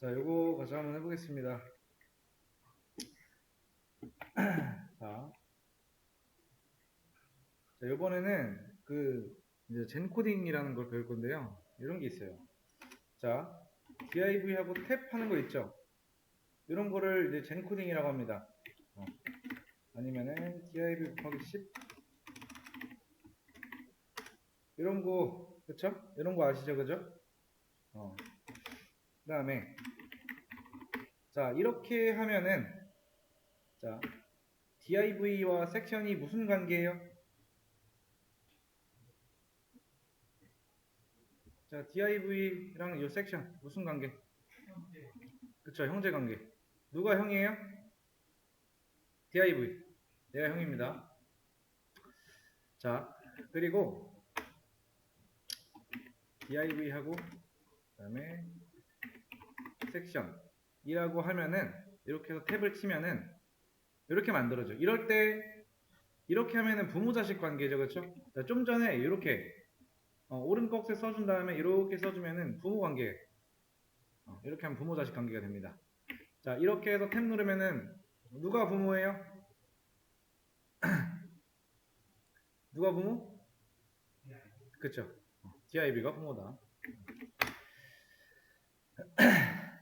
자, 요거 같이 한번 해보겠습니다. 자, 요번에는 이제 젠코딩이라는 걸 배울 건데요. 이런 게 있어요. 자, div하고 탭 하는 거 있죠? 이런 거를 이제 젠코딩이라고 합니다. 아니면은 div 곱하기 10 이런 거, 그쵸? 이런 거 아시죠? 그죠? 그 다음에 자, 이렇게 하면은 자, div와 섹션이 무슨 관계예요? 자, div랑 이 섹션 무슨 관계? 그쵸, 형제 관계. 누가 형이에요? div. 내가 형입니다. 자, 그리고 div하고 그 다음에 섹션이라고 하면은 이렇게 해서 탭을 치면은 이렇게 만들어져. 이럴 때 이렇게 하면은 부모자식 관계죠, 그렇죠? 자, 좀 전에 이렇게 오른 꺽쇠 써준 다음에 이렇게 써주면은 부모 관계. 이렇게 하면 부모자식 관계가 됩니다. 자, 이렇게 해서 탭 누르면은 누가 부모예요? 누가 부모? 그쵸? div가 부모다.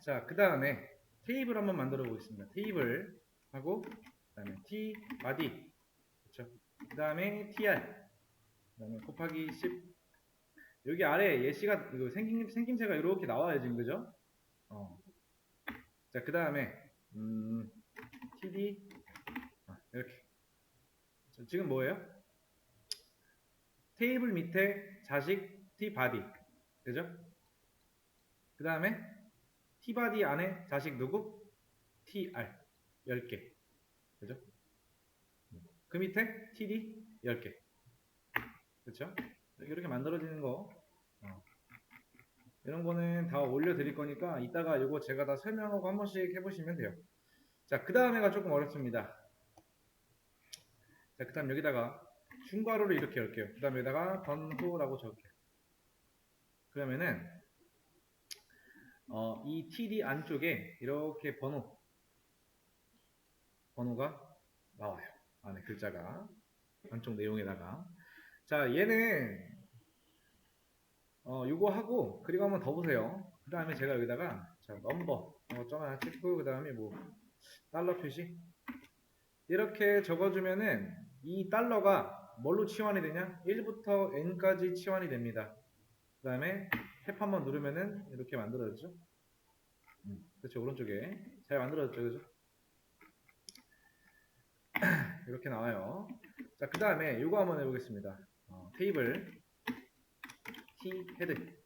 자, 그 다음에 테이블 한번 만들어 보겠습니다. 테이블 하고 그 다음에 t body 그쵸? 그 다음에 tr 그 다음에 곱하기 10 여기 아래 예시가 이거 생김새가 이렇게 나와요 지금 그죠? 자, 그 다음에 td 이렇게 자, 지금 뭐예요? 테이블 밑에 자식 t body 그죠? 그 다음에 t body 안에 자식 누구? tr 10개 그죠? 그 밑에 td 10개 그쵸? 이렇게 만들어지는 거 이런 거는 다 올려드릴 거니까 이따가 이거 제가 다 설명하고 한 번씩 해보시면 돼요. 자, 그 다음에가 조금 어렵습니다. 자, 그 다음 여기다가 중괄호를 이렇게 열게요. 그 다음에 여기다가 번호라고 적을게요. 그러면은 이 TD 안쪽에 이렇게 번호가 나와요. 안에 글자가 안쪽 내용에다가 자, 얘는 요거 하고 그리고 한번 더 보세요. 그 다음에 제가 여기다가 자, 넘버 점 하나 찍고 그 다음에 뭐 달러 표시 이렇게 적어주면은 이 달러가 뭘로 치환이 되냐? 1부터 n까지 치환이 됩니다. 그 다음에 탭 한번 누르면은 이렇게 만들어졌죠? 그렇죠. 오른쪽에 잘 만들어졌죠. 그죠? 이렇게 나와요. 자, 그 다음에 이거 한번 해보겠습니다. 테이블 t 헤드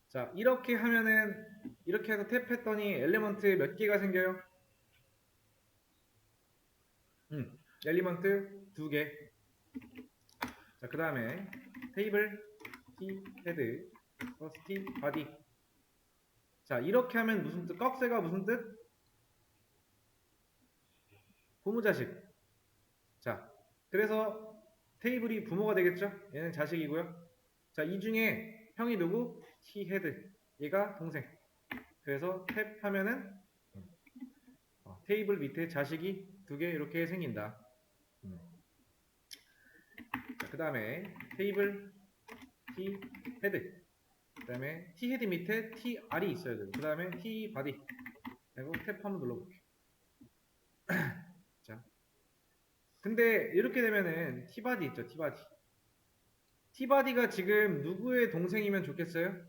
자, 이렇게 하면은 이렇게 해서 탭했더니 엘리먼트 몇 개가 생겨요? 엘리먼트 2개. 자, 그 다음에 테이블 t 헤드 플러스 t 바디 자, 이렇게 하면 무슨 뜻? 꺽쇠가 무슨 뜻? 부모자식. 자, 그래서 테이블이 부모가 되겠죠? 얘는 자식이고요. 자, 이 중에 형이 누구? T 헤드. 얘가 동생. 그래서 탭 하면은 테이블 밑에 자식이 2개 이렇게 생긴다. 자, 그 다음에 테이블 T 헤드. 그 다음에 T 헤드 밑에 TR이 있어야 되고 그 다음에 T 바디. 그리고 탭 한번 눌러볼게요. 자, 근데 이렇게 되면은 T바디 있죠, T바디. T바디가 지금 누구의 동생이면 좋겠어요?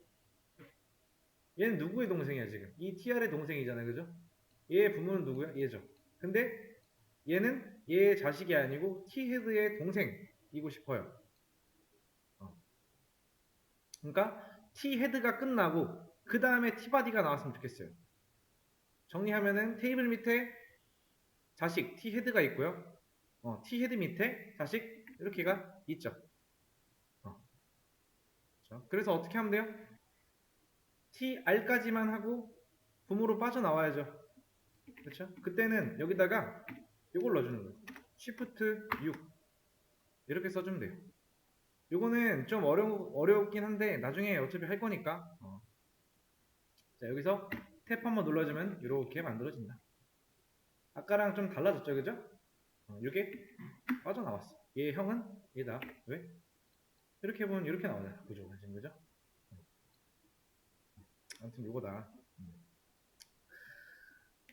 얘는 누구의 동생이야, 지금? 이 TR의 동생이잖아요, 그죠? 얘의 부모는 누구야? 얘죠. 근데 얘는 얘의 자식이 아니고 T헤드의 동생이고 싶어요. 그러니까 T헤드가 끝나고 그 다음에 T바디가 나왔으면 좋겠어요. 정리하면은 테이블 밑에 자식 T헤드가 있고요. T헤드 밑에 자식 이렇게가 있죠. 그렇죠? 그래서 어떻게 하면 돼요? TR까지만 하고 부모로 빠져나와야죠. 그렇죠? 그때는 여기다가 이걸 넣어주는 거예요. Shift 6 이렇게 써주면 돼요. 요거는 좀 어렵긴 한데 나중에 어차피 할 거니까 자, 여기서 탭 한번 눌러주면 이렇게 만들어진다. 아까랑 좀 달라졌죠, 그죠? 이게 빠져나왔어. 얘 형은 얘다. 왜? 이렇게 보면 이렇게 나오잖아. 구조가 지금, 그죠? 아무튼 이거다.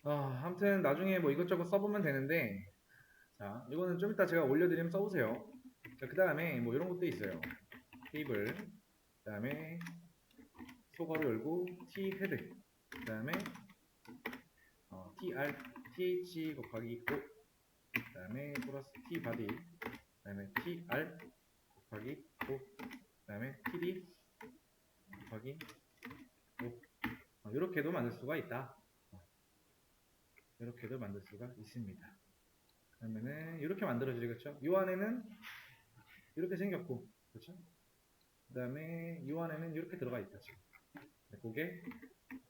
아무튼 나중에 뭐 이것저것 써보면 되는데, 자, 이거는 좀 이따 제가 올려드리면 써보세요. 자, 그 다음에 뭐 이런 것도 있어요. 테이블, 그 다음에 소괄호 열고 t 헤드, 그 다음에 tr, th 곱하기 5, 그 다음에 플러스 t 바디, 그 다음에 tr 곱하기 5, 그 다음에 td 곱하기 5. 이렇게도 만들 수가 있다. 이렇게도 만들 수가 있습니다. 그러면은 이렇게 만들어지죠, 그렇죠? 이 안에는 이렇게 생겼고, 그렇죠? 그 다음에 이 안에는 이렇게 들어가 있다, 지금. 그게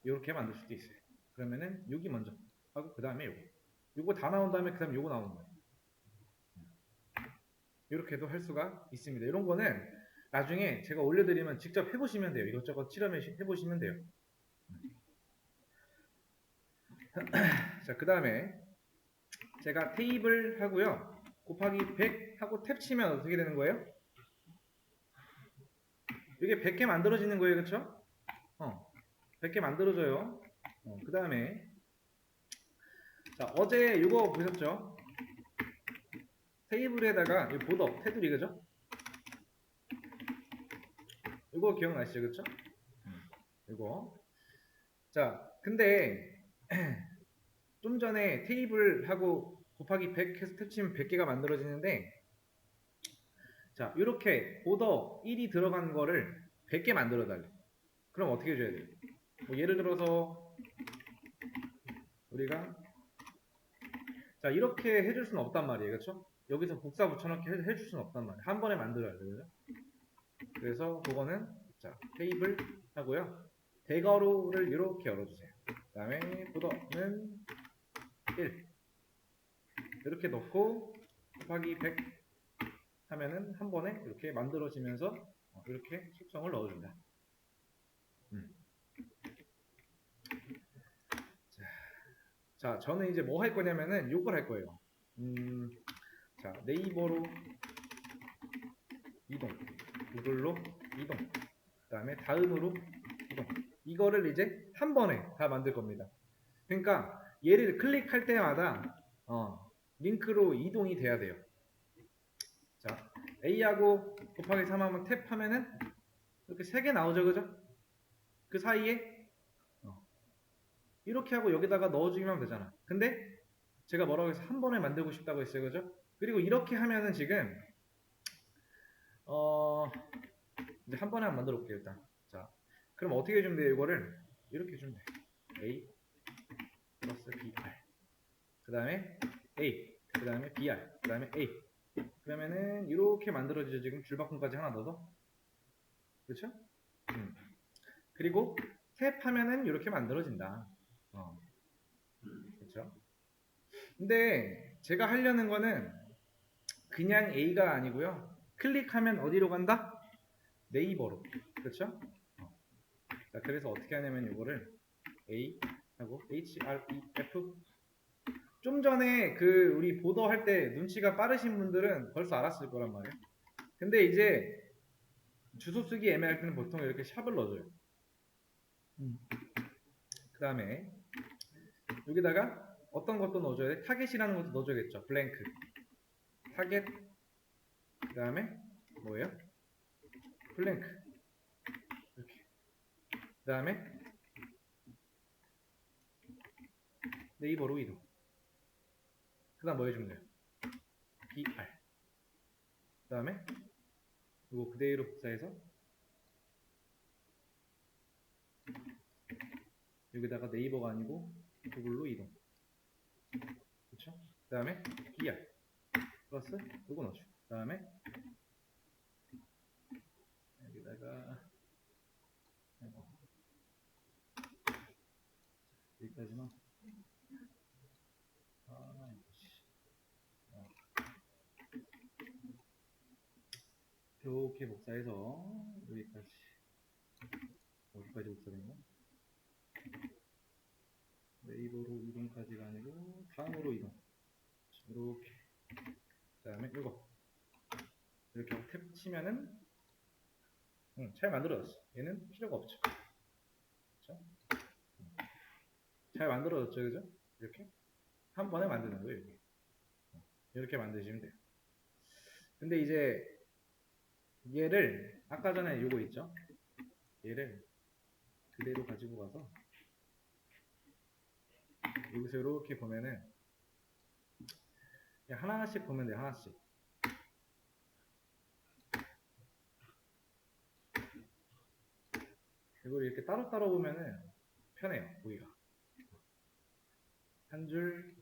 이렇게 만들 수도 있어요. 그러면은 여기 먼저 하고 그 다음에 요거 다 나온 다음에 그 다음에 요거 나오는 거예요. 이렇게도 할 수가 있습니다. 이런 거는 나중에 제가 올려드리면 직접 해보시면 돼요. 이것저것 실험해 보시면 돼요. 자, 그 다음에 제가 테이블 하고요, 곱하기 100 하고 탭 치면 어떻게 되는 거예요? 이게 100개 만들어지는 거예요, 그쵸? 100개 만들어져요. 그 다음에 자, 어제 이거 보셨죠? 테이블에다가 이 보더, 테두리, 그죠? 이거 기억나시죠, 그쵸? 이거. 자, 근데 좀 전에 테이블하고 곱하기 100 해서 탭치면 100개가 만들어지는데, 자, 이렇게 보더 1이 들어간 거를 100개 만들어 달래. 그럼 어떻게 해줘야 돼요? 뭐 예를 들어서 우리가 자, 이렇게 해줄 수는 없단 말이에요, 그렇죠? 여기서 복사 붙여넣기 해줄 수는 없단 말이에요. 한 번에 만들어야 돼요, 그죠? 그래서 그거는 자, 테이블 하고요, 대괄호를 이렇게 열어주세요. 그 다음에 보더는 1 이렇게 넣고 곱하기 100 하면은 한 번에 이렇게 만들어지면서 이렇게 속성을 넣어준다. 자, 저는 이제 뭐 할 거냐면은 요걸 할 거예요. 자, 네이버로 이동, 구글로 이동, 그 다음에 다음으로 이동. 이거를 이제 한 번에 다 만들 겁니다. 그러니까 얘를 클릭할 때마다 링크로 이동이 돼야 돼요. 자, A하고 곱하기 3 하면 탭 하면은 이렇게 3개 나오죠, 그죠? 그 사이에 이렇게 하고 여기다가 넣어주기만 되잖아. 근데 제가 뭐라고 해서 한 번에 만들고 싶다고 했어요, 그죠? 그리고 이렇게 하면은 지금 이제 한 번에 만들어 볼게요, 일단. 자, 그럼 어떻게 해주면 돼요? 이거를 이렇게 해주면 돼. A 플러스 BR, 그 다음에 A, 그 다음에 BR, 그 다음에 A. 그러면은 이렇게 만들어지죠, 지금 줄바꿈까지 하나 넣어서. 그렇죠? 그리고 탭 하면은 이렇게 만들어진다. 그렇죠? 근데 제가 하려는 거는 그냥 A가 아니고요, 클릭하면 어디로 간다? 네이버로. 그렇죠? 자, 그래서 어떻게 하냐면 이거를 A 하고 href. 좀 전에 그 우리 보더 할 때 눈치가 빠르신 분들은 벌써 알았을 거란 말이에요. 근데 이제 주소 쓰기 애매할 때는 보통 이렇게 샵을 넣어줘요. 그 다음에 여기다가 어떤 것도 넣어줘야 돼? 타겟이라는 것도 넣어줘야겠죠. 블랭크 타겟, 그 다음에 뭐예요? 블랭크. 이렇게. 그 다음에 네이버로 이동. 그 다음 뭐 해주면 돼요? BR. 그 다음에 이거 그대로 복사해서 여기다가 네이버가 아니고 구글로 이동. 그렇죠? 그 다음에 BR 플러스 이거 넣어줘. 그 다음에 여기다가 여기까지만. 이렇게 복사해서 여기까지 복사된 거. 0으로 이동. 이렇게. 그 다음에 이거 이렇게 하고 탭 치면은 잘 만들어졌어. 얘는 필요가 없죠. 그렇죠? 잘 만들어졌죠, 그죠? 이렇게 한 번에 만드는 거예요. 이렇게 만드시면 돼요. 근데 이제 얘를 아까 전에 요거 있죠? 얘를 그대로 가지고 가서 여기서 이렇게 보면은 그냥 하나씩 보면 돼요. 하나씩. 이걸 이렇게 따로따로 보면은 편해요. 보기가. 한 줄.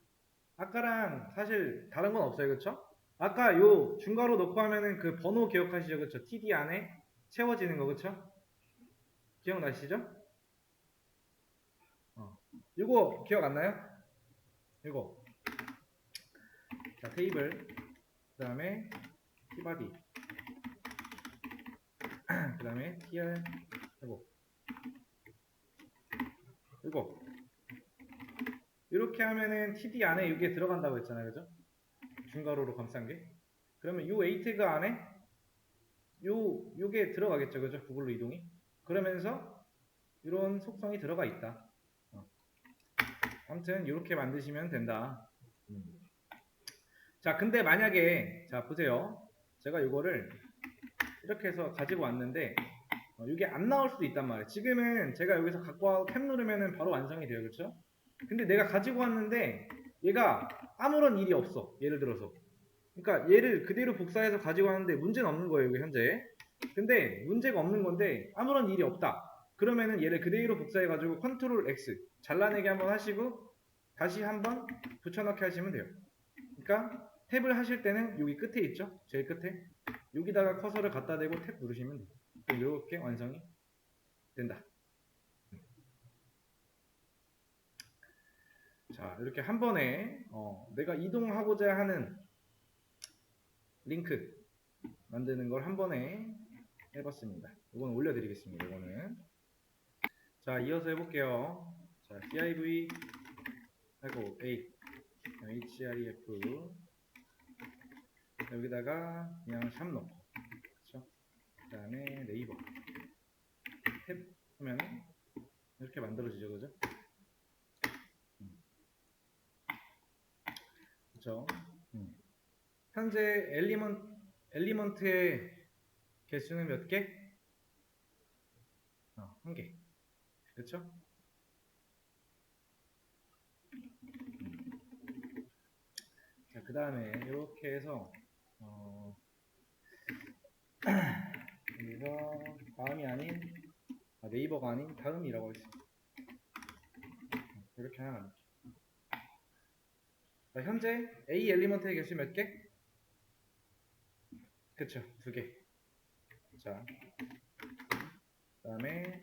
아까랑 사실 다른 건 없어요. 그쵸? 아까 요 중괄호 넣고 하면은 그 번호 기억하시죠? 그쵸? TD 안에 채워지는 거. 그쵸? 기억나시죠? 이거 기억 안 나요? 이거. 자, 테이블. 그 다음에 tbody. 그 다음에 tr. 이거. 이렇게 하면은 td 안에 이게 들어간다고 했잖아요. 그죠? 중괄호로 감싼 게. 그러면 요 a 태그 안에 요게 들어가겠죠. 그죠? 구글로 이동이. 그러면서 이런 속성이 들어가 있다. 아무튼 이렇게 만드시면 된다. 자, 근데 만약에 자 보세요. 제가 이거를 이렇게 해서 가지고 왔는데 이게 안 나올 수도 있단 말이에요. 지금은 제가 여기서 갖고 와서 탭 누르면은 바로 완성이 돼요. 그렇죠? 근데 내가 가지고 왔는데 얘가 아무런 일이 없어. 예를 들어서. 그러니까 얘를 그대로 복사해서 가지고 왔는데 문제는 없는 거예요. 여기 현재. 근데 문제가 없는 건데 아무런 일이 없다. 그러면은 얘를 그대로 복사해 가지고 컨트롤 X 잘라내기 한번 하시고 다시 한번 붙여넣기 하시면 돼요. 그러니까 탭을 하실 때는 여기 끝에 있죠? 제일 끝에 여기다가 커서를 갖다 대고 탭 누르시면 돼요. 이렇게 완성이 된다. 자, 이렇게 한 번에 내가 이동하고자 하는 링크 만드는 걸 한 번에 해봤습니다. 이건 올려드리겠습니다. 이거는 자, 이어서 해볼게요. 자, div 하고 a href 여기다가 그냥 샵 넣고 그쵸? 그 다음에 네이버 탭 하면 이렇게 만들어지죠. 그죠? 그쵸? 현재 엘리먼트의 개수는 몇 개? 한 개. 그쵸? 자, 그 다음에 이렇게 해서 여기서 다음이 아닌 네이버가 아닌 다음이라고 하겠습니다. 이렇게 하나 만들죠. 자, 현재 A 엘리먼트의 개수 몇 개? 그쵸, 2개. 자, 그 다음에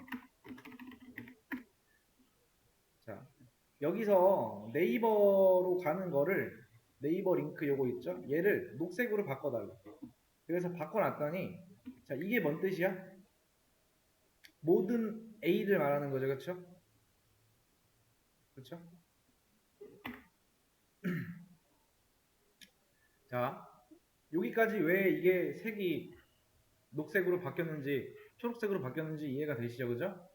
자, 여기서 네이버로 가는 거를 네이버 링크 요거 있죠? 얘를 녹색으로 바꿔달라. 그래서 바꿔놨더니 자, 이게 뭔 뜻이야? 모든 A를 말하는 거죠. 그쵸? 그쵸? 자, 여기까지 왜 이게 색이 녹색으로 바뀌었는지 초록색으로 바뀌었는지 이해가 되시죠? 그죠?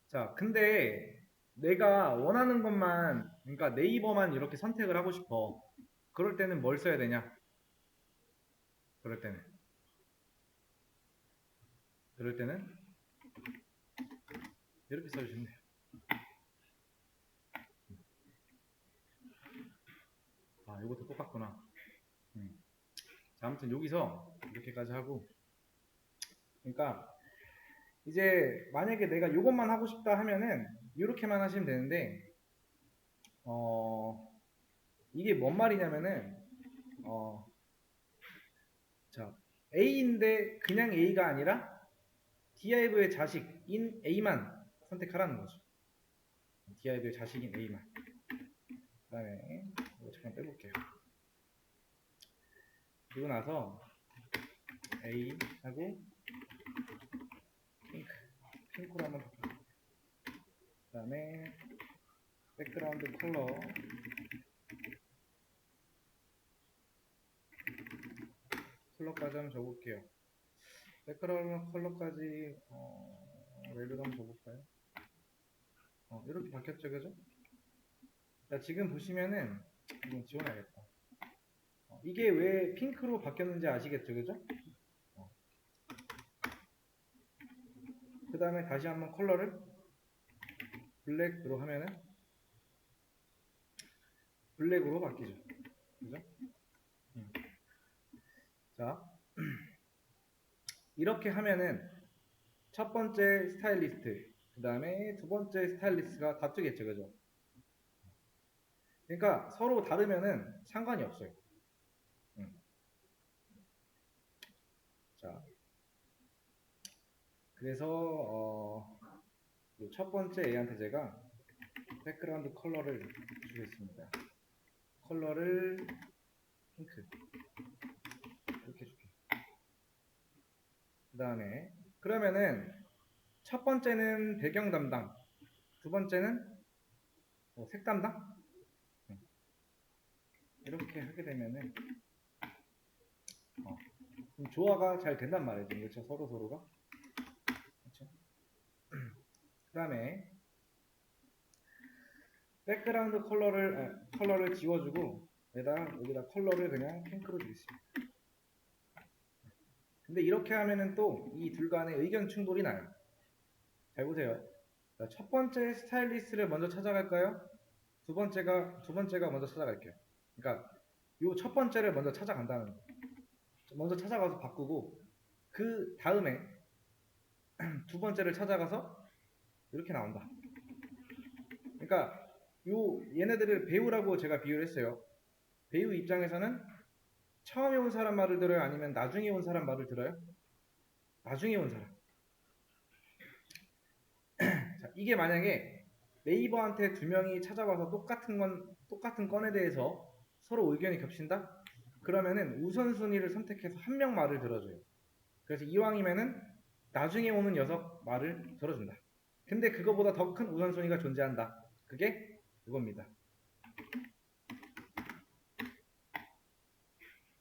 자, 근데 내가 원하는 것만 그러니까 네이버만 이렇게 선택을 하고 싶어. 그럴 때는 뭘 써야 되냐? 그럴 때는 이렇게 써주시면 돼요. 아, 이것도 똑같구나. 자, 아무튼 여기서 이렇게까지 하고 그러니까 이제 만약에 내가 이것만 하고 싶다 하면은 이렇게만 하시면 되는데 이게 뭔 말이냐면은 자, A인데 그냥 A가 아니라 div의 자식인 A만 선택하라는 거죠. div의 자식인 A만. 그 다음에 이거 잠깐 빼볼게요. 그리고 나서 A 하고 핑크로 한번 바꿔. 그 다음에 백그라운드 컬러까지 한번 줘볼게요. 백그라운드 컬러까지 레드도 한번 줘볼까요? 이렇게 바뀌었죠, 그죠? 자, 지금 보시면은 이건 지워놔야겠다. 이게 왜 핑크로 바뀌었는지 아시겠죠, 그죠? 그 다음에 다시 한번 컬러를 블랙으로 하면은 블랙으로 바뀌죠, 그죠? 자, 이렇게 하면은 첫 번째 스타일리스트, 그 다음에 두 번째 스타일리스트가 다 뜨겠죠, 그죠? 그러니까 서로 다르면은 상관이 없어요. 자, 그래서 첫 번째 A한테 제가 백그라운드 컬러를 주겠습니다. 컬러를 핑크 이렇게 줄게요. 그 다음에 그러면은 첫 번째는 배경 담당, 두 번째는 색 담당 이렇게 하게 되면은 좀 조화가 잘 된단 말이죠. 그렇죠? 서로가. 그렇죠? 그 다음에 백그라운드 컬러를 지워주고 여기다 컬러를 그냥 핑크로 주겠습니다. 근데 이렇게 하면은 또 이 둘 간의 의견 충돌이 나요. 잘 보세요. 자, 첫 번째 스타일리스트를 먼저 찾아갈까요? 두 번째가 먼저 찾아갈게요. 그러니까 요 첫 번째를 먼저 찾아간다는 거. 먼저 찾아가서 바꾸고 그 다음에 두 번째를 찾아가서 이렇게 나온다. 그러니까 얘네들을 배우라고 제가 비유를 했어요. 배우 입장에서는 처음에 온 사람 말을 들어요? 아니면 나중에 온 사람 말을 들어요? 나중에 온 사람. 자, 이게 만약에 네이버한테 두 명이 찾아와서 똑같은 건에 대해서 서로 의견이 겹친다? 그러면은 우선순위를 선택해서 한 명 말을 들어줘요. 그래서 이왕이면은 나중에 오는 녀석 말을 들어준다. 근데 그거보다 더 큰 우선순위가 존재한다. 그게 이겁니다.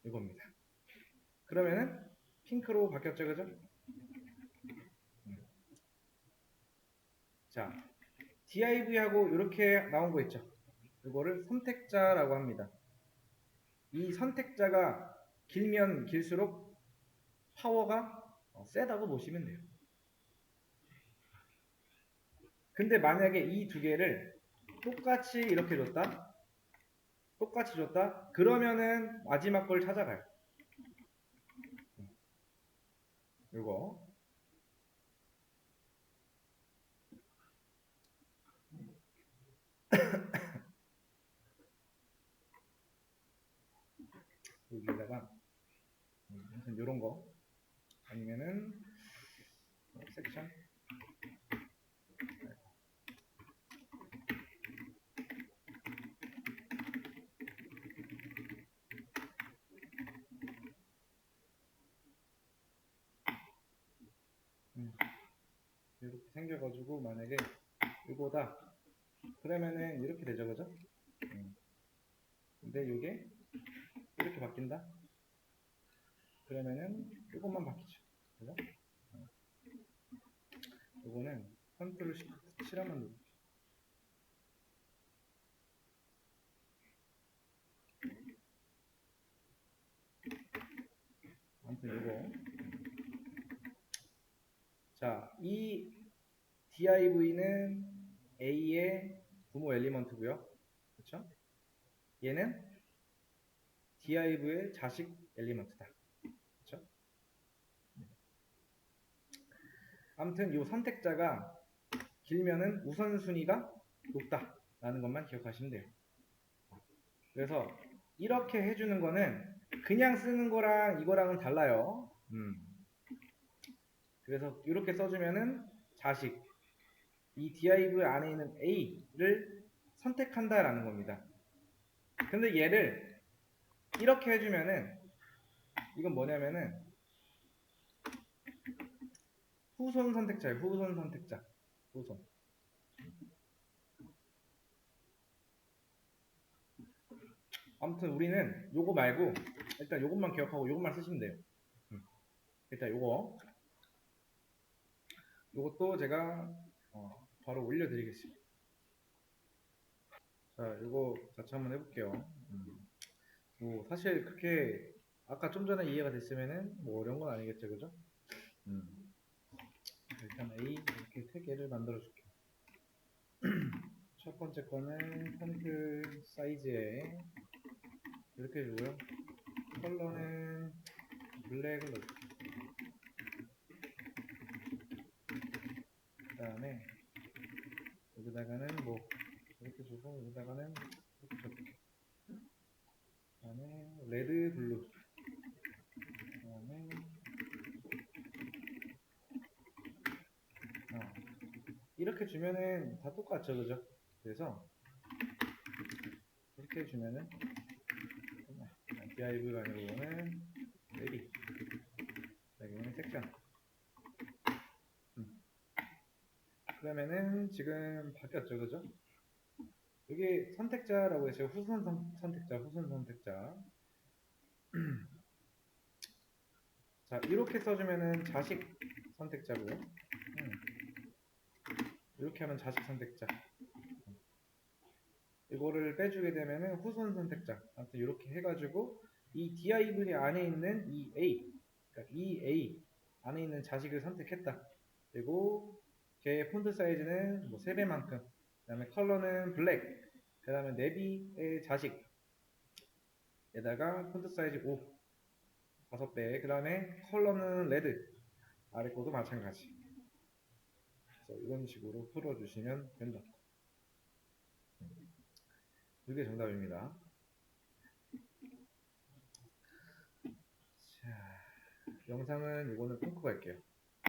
이겁니다. 그러면은 핑크로 바뀌었죠, 그죠? 자, div하고 이렇게 나온 거 있죠. 이거를 선택자라고 합니다. 이 선택자가 길면 길수록 파워가 세다고 보시면 돼요. 근데 만약에 이 두 개를 똑같이 이렇게 줬다? 똑같이 줬다? 그러면은 마지막 걸 찾아가요. 이거. 여기다가 무슨 요런 거 아니면은 섹션 이렇게 생겨가지고 만약에 이거다 그러면은 이렇게 되죠, 그죠? 근데 이게 이렇게 바뀐다 그러면은 이것만 바뀌죠, 그죠? 이거는 컨트롤 시프트 7 한번 누르죠. 아무튼 이거 자, 이 div는 A의 부모 엘리먼트고요. 그쵸? 얘는 div의 자식 엘리먼트다. 그쵸? 아무튼 이 선택자가 길면은 우선순위가 높다라는 것만 기억하시면 돼요. 그래서 이렇게 해주는 거는 그냥 쓰는 거랑 이거랑은 달라요. 그래서 이렇게 써주면은 자식, 이 div 안에 있는 A를 선택한다라는 겁니다. 근데 얘를 이렇게 해주면은 이건 뭐냐면은 후손 선택자예요. 후손 선택자. 후손. 아무튼 우리는 요거 말고 일단 요것만 기억하고 요것만 쓰시면 돼요. 일단 요것도 제가 바로 올려드리겠습니다. 자, 요거 같이 한번 해볼게요. 뭐 사실 그렇게 아까 좀 전에 이해가 됐으면은 뭐 어려운 건 아니겠죠, 그죠? 일단 A 이렇게 세 개를 만들어 줄게요. 첫 번째 거는 폰트 사이즈에 이렇게 해주고요. 컬러는 블랙을 넣을게요. 그 다음에 여기다가는 뭐 이렇게 주고 여기다가는 이렇게 줄게요. 그 다음에 레드 블루. 그 다음에 이렇게 주면은 다 똑같죠, 그죠? 그래서 이렇게 주면은 div가 아니고는 레디. 여기는 섹션. 그러면은 지금 바뀌었죠, 그죠? 여기 선택자라고 했어요. 후순 선택자. 자, 이렇게 써주면은 자식 선택자고요. 이렇게 하면 자식 선택자. 이거를 빼주게 되면은 후손 선택자. 아무튼 이렇게 해가지고 이 div 안에 있는 이 a, 그러니까 이 a 안에 있는 자식을 선택했다. 그리고 걔 폰트 사이즈는 뭐 3배만큼. 그 다음에 컬러는 블랙. 그 다음에 네비의 자식. 에다가 폰트 사이즈 5. 5배. 그 다음에 컬러는 레드. 아래 것도 마찬가지. 그래서 이런 식으로 풀어주시면 된다. 이게 정답입니다. 자, 영상은 이거는 끊고 갈게요.